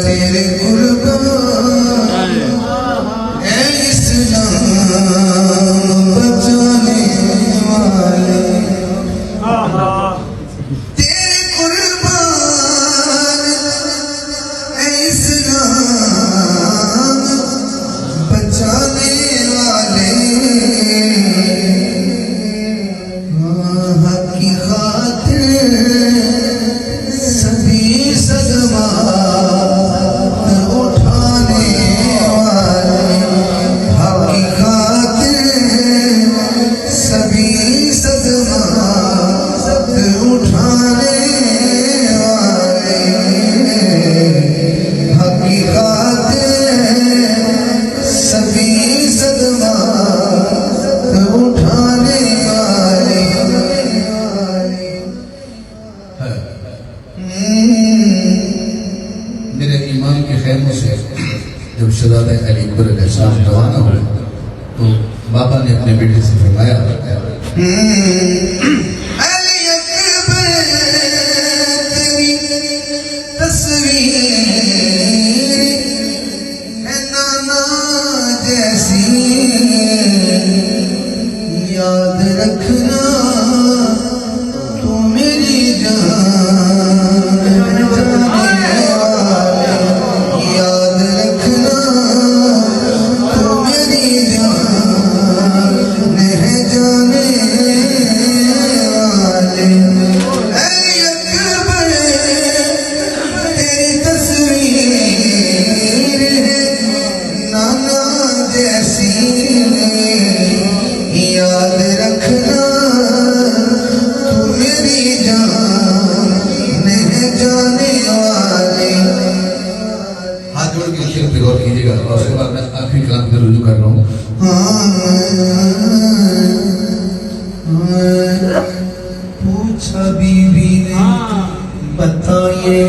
तेरे कुर्बान ऐ इस्लाम बचाने वाले, तेरे कुर्बान ऐ इस्लाम बचाने वाले, हक की खातिर सभी सदमात उठाने वाले, हक की खातिर सभी सदमात उठाने वाले, हक की खातिर सभी सदमात उठाने वाले। मेरे ईमान के खैमों से जब शहज़ादा अली अलैहिस्सलाम रवाना हुए तो बाबा ने अपने बेटे से फरमाया, अली अकबर तेरी तस्वीर है नाना जैसी, याद रखना तू मेरी जान जाने वाले, याद रखना तू मेरी जान है जाने वाले। अली अकबर तेरी तस्वीर है नाना जैसी, याद रखना तू मेरी जान है जाने वाले। हाथ जोड़ के शेर पे गौर कीजिएगा और उसके बाद मैं आखिरी कलाम पे रुजू कर रहा हूँ। पूछा बीवी ने बताइए